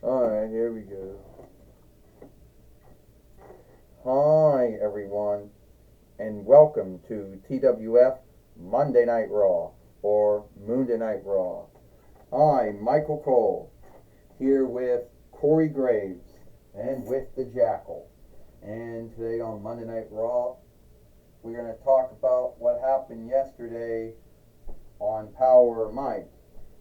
Alright, here we go. Hi, everyone, and welcome to TWF Monday Night Raw, or Monday Night Raw. I'm Michael Cole, here with Corey Graves, and with the Jackal. And today on Monday Night Raw, we're going to talk about what happened yesterday on Power or Might.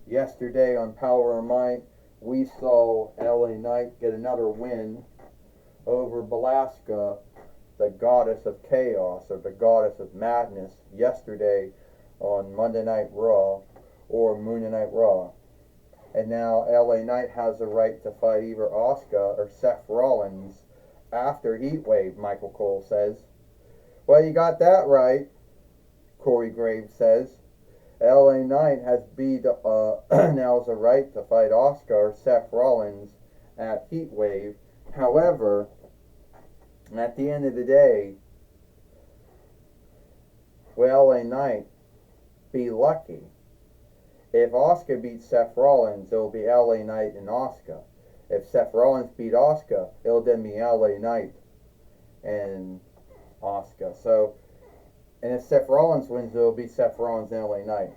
Yesterday on Power or Might, we saw LA Knight get another win over Belasca, the goddess of chaos or the goddess of madness, yesterday on Monday Night Raw or Monday Night Raw. And now LA Knight has the right to fight either Asuka or Seth Rollins after Heatwave, Michael Cole says. Well, you got that right, Corey Graves says. LA Knight has now has a right to fight Asuka or Seth Rollins at Heatwave. However, at the end of the day, will LA Knight be lucky? If Asuka beats Seth Rollins, it'll be LA Knight and Asuka. If Seth Rollins beat Asuka, it'll then be LA Knight and Asuka. So, and if Seth Rollins wins, it'll be Seth Rollins and LA Knight.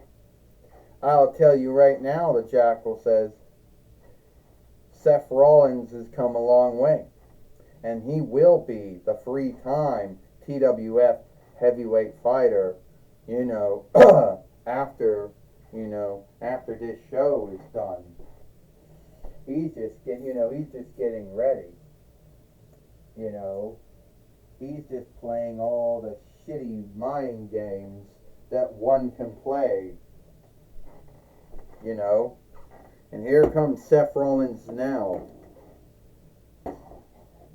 I'll tell you right now, the Jackal says, Seth Rollins has come a long way. And he will be the three-time TWF heavyweight fighter, after this show is done. He's just getting ready. He's just playing all the shitty mind games that one can play. And here comes Seth Rollins now,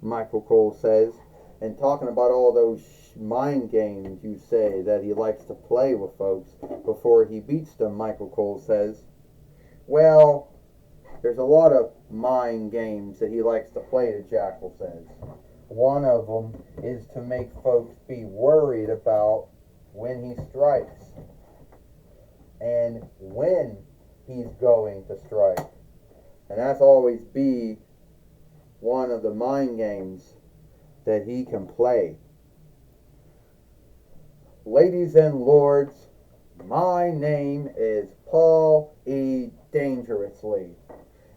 Michael Cole says, and talking about all those mind games you say that he likes to play with folks before he beats them, Michael Cole says. Well, there's a lot of mind games that he likes to play, the Jackal says. One of them is to make folks be worried about when he strikes and when he's going to strike. And that's always be one of the mind games that he can play. Ladies and lords, my name is Paul E. Dangerously,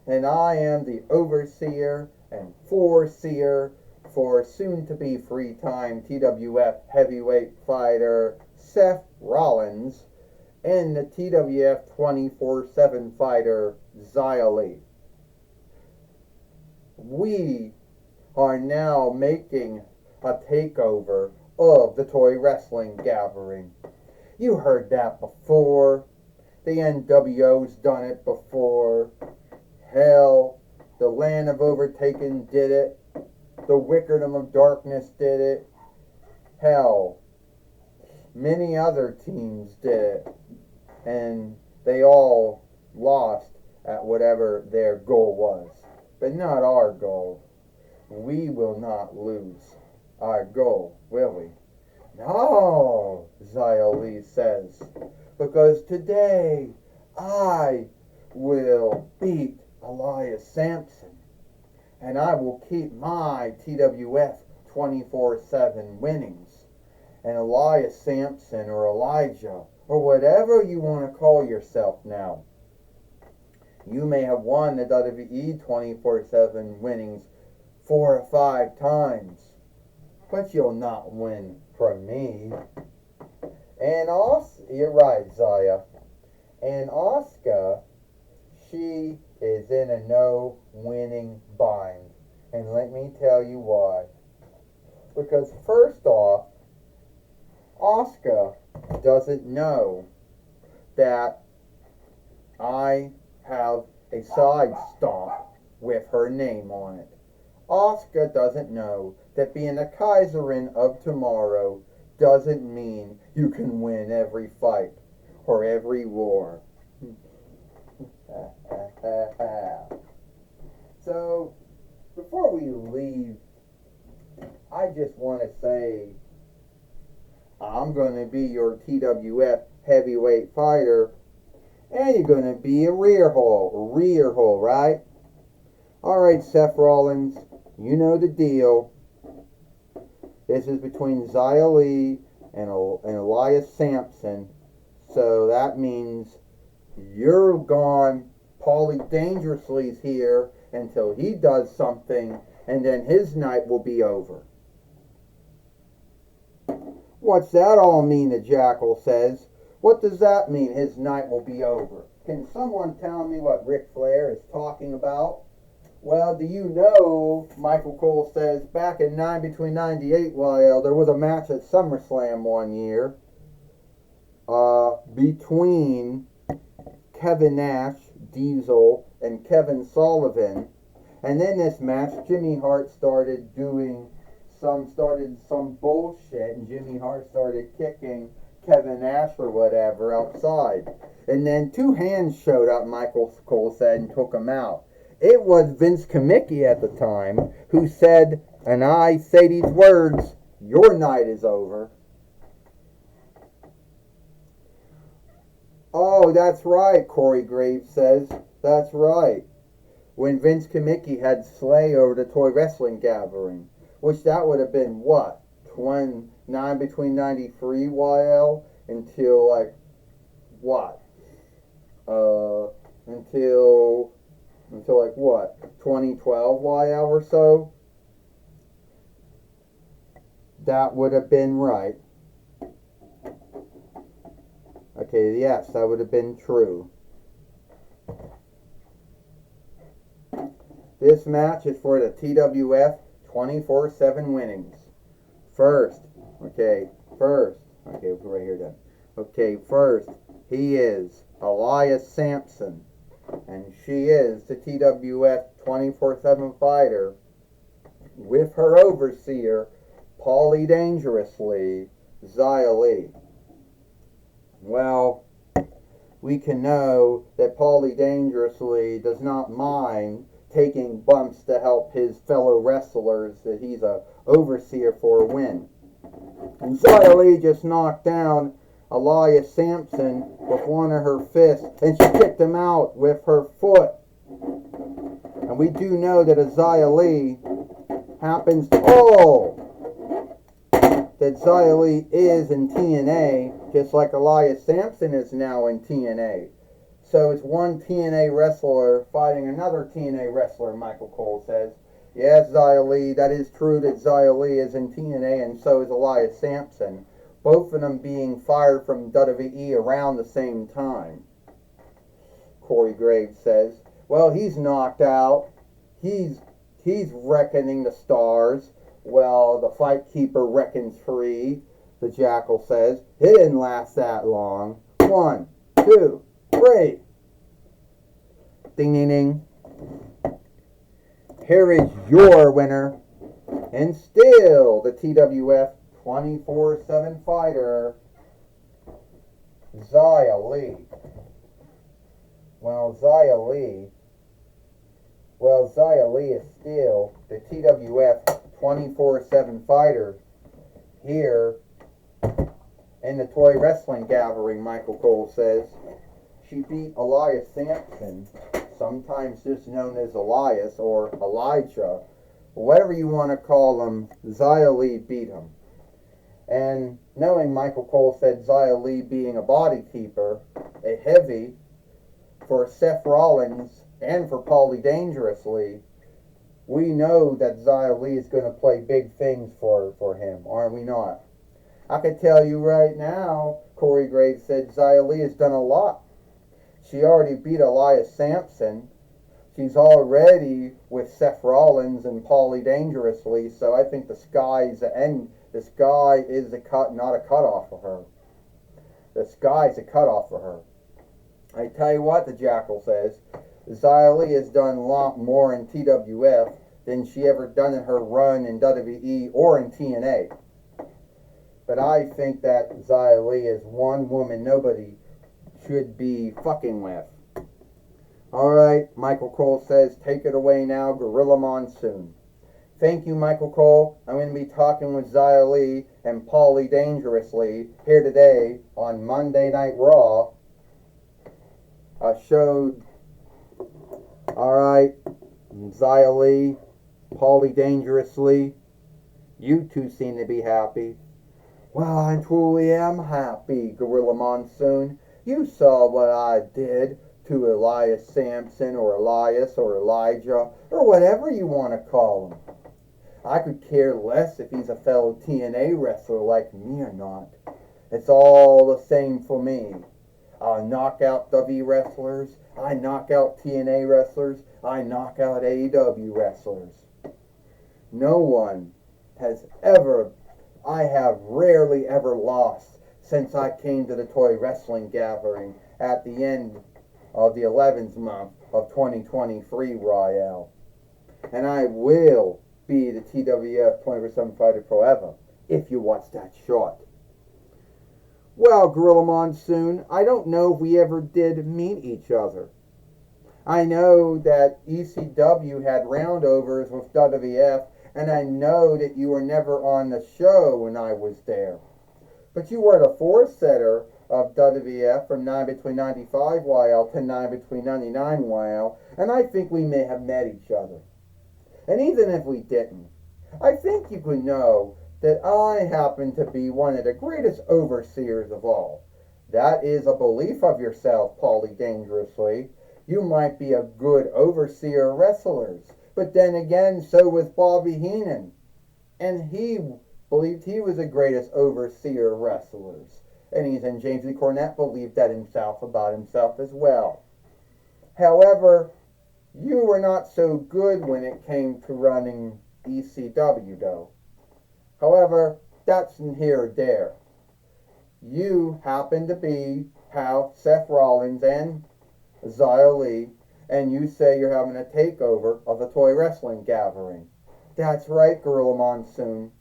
and I am the overseer and foreseer for soon-to-be three-time TWF heavyweight fighter Seth Rollins and the TWF 24/7 fighter Xia Li. We are now making a takeover of the Toy Wrestling Gathering. You heard that before. The NWO's done it before. Hell, the Land of Overtaken did it. The Wickerdom of Darkness did it. Hell, many other teams did it. And they all lost at whatever their goal was. But not our goal. We will not lose our goal, will we? No, Xia Li says, because today I will beat Elias Sampson, and I will keep my TWF 24/7 winnings. And Elias Sampson or Elijah or whatever you want to call yourself now, you may have won the WWE 24/7 winnings 4 or 5 times, but you'll not win from me. And also, you're right, Xia. And Asuka, she is in a no-winning bind. And let me tell you why. Because first off, Asuka doesn't know that I have a side stomp with her name on it. Asuka doesn't know that being a Kaiserin of tomorrow doesn't mean you can win every fight or every war. So, before we leave, I just want to say I'm going to be your TWF heavyweight fighter, and you're going to be a rear hole, right? Alright, Seth Rollins, you know the deal. This is between Xia Li and Elias Sampson. So that means you're gone. Paulie Dangerously's here until he does something, and then his night will be over. What's that all mean, the Jackal says. What does that mean, his night will be over? Can someone tell me what Ric Flair is talking about? Well, do you know, Michael Cole says, back in between 98, there was a match at SummerSlam one year between Kevin Nash, Diesel, and Kevin Sullivan. And then this match, Jimmy Hart started some bullshit, and Jimmy Hart started kicking Kevin Nash or whatever outside. And then two hands showed up, Michael Cole said, and took him out. It was Vince Kamicki at the time who said, and I say these words, your night is over. Oh, that's right, Corey Graves says. That's right. When Vince Kamicki had Slay over the Toy Wrestling Gathering, which that would have been what? Between 93 YL until like what? Until like what? 2012 YL or so? That would have been right. Okay, yes, that would have been true. This match is for the TWF 24/7 winnings. First, right here then. Okay, first, he is Elias Sampson, and she is the TWF 24/7 fighter with her overseer, Paulie Dangerously, Xia Li. Well, we can know that Paulie Dangerously does not mind taking bumps to help his fellow wrestlers that he's a overseer for a win. And Xia Li just knocked down Elias Sampson with one of her fists, and she kicked him out with her foot. And we do know that Xia Li happens to... that Xia Li is in TNA, just like Elias Sampson is now in TNA. So it's one TNA wrestler fighting another TNA wrestler, Michael Cole says. Yes, Xia Li, that is true that Xia Li is in TNA, and so is Elias Sampson. Both of them being fired from WWE around the same time. Corey Graves says. Well, he's knocked out. He's reckoning the stars. Well, the Fight Keeper reckons free, the Jackal says. It didn't last that long. 1, 2, 3. Ding, ding, ding. Here is your winner, and still the TWF 24/7 fighter, Xia Li. Well, Xia Li is still the TWF 24/7 fighter here in the Toy Wrestling Gathering, Michael Cole says. She beat Elias Sampson, sometimes just known as Elias or Elijah, whatever you want to call him. Xia Li beat him. And knowing Michael Cole said Xia Li being a body keeper, a heavy for Seth Rollins and for Paulie Dangerously, we know that Xia Li is going to play big things for him, aren't we not? I can tell you right now, Corey Graves said Xia Li has done a lot. She already beat Elias Sampson. She's already with Seth Rollins and Paulie Dangerously, so I think the sky is not a cutoff for her. The sky's a cutoff for her. I tell you what, the Jackal says, Xia Li has done a lot more in TWF than she ever done in her run in WWE or in TNA. But I think that Xia Li is one woman nobody should be fucking with. Alright, Michael Cole says, take it away now, Gorilla Monsoon. Thank you, Michael Cole. I'm going to be talking with Xia Li and Paulie Dangerously here today on Monday Night Raw. Xia Li, Paulie Dangerously, you two seem to be happy. Well, I truly am happy, Gorilla Monsoon. You saw what I did to Elias Sampson or Elias or Elijah or whatever you want to call him. I could care less if he's a fellow TNA wrestler like me or not. It's all the same for me. I knock out W wrestlers, I knock out TNA wrestlers, I knock out AEW wrestlers. No one has ever, I have rarely ever lost since I came to the Toy Wrestling Gathering at the end of the 11th month of 2023, Royale. And I will be the TWF 24/7 Fighter forever if you watch that short. Well, Gorilla Monsoon, I don't know if we ever did meet each other. I know that ECW had roundovers with WWF, and I know that you were never on the show when I was there. But you were the four-setter of WWF from 9 between 95 YL to 9 between 99 YL, and I think we may have met each other. And even if we didn't, I think you could know that I happen to be one of the greatest overseers of all. That is a belief of yourself, Paulie Dangerously. You might be a good overseer of wrestlers, but then again, so was Bobby Heenan. And he believed he was the greatest overseer of wrestlers. And James Lee Cornette believed that himself about himself as well. However, you were not so good when it came to running ECW, though. However, that's here or there. You happen to be how Seth Rollins and Xia Li, and you say you're having a takeover of the Toy Wrestling Gathering. That's right, Gorilla Monsoon.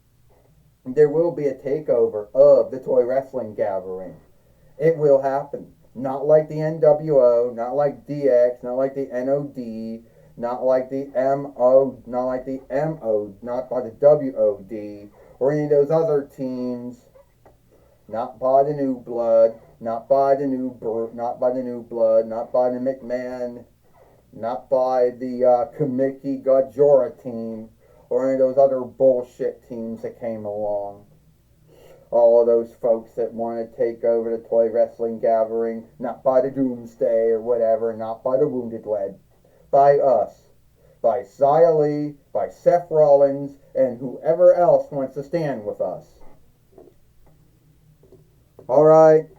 There will be a takeover of the Toy Wrestling Gathering. It will happen. Not like the NWO, not like DX, not like the NOD, not like the MO, not like the MO, not by the WOD, or any of those other teams. Not by the New Blood, not by the New Blood, not by the McMahon, not by the Kamiki Gajora team, or any of those other bullshit teams that came along. All of those folks that want to take over the Toy Wrestling Gathering, not by the Doomsday or whatever, not by the Wounded Lead, by us, by Xia Li, by Seth Rollins, and whoever else wants to stand with us. Alright,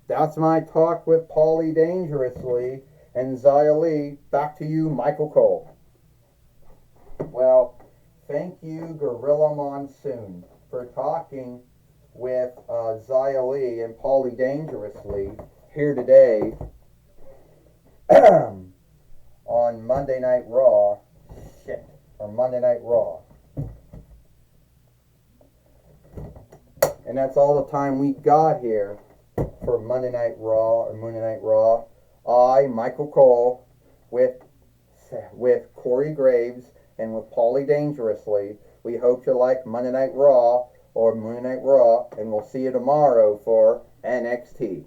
that's my talk with Paulie Dangerously and Xia Li. Back to you, Michael Cole. Well, thank you, Gorilla Monsoon, for talking with Xia Li and Paulie Dangerously here today on Monday Night Raw. Monday Night Raw. And that's all the time we got here for Monday Night Raw or Monday Night Raw. I, Michael Cole, with Corey Graves and with Paulie Dangerously. We hope you like Monday Night Raw or Monday Night Raw, and we'll see you tomorrow for NXT.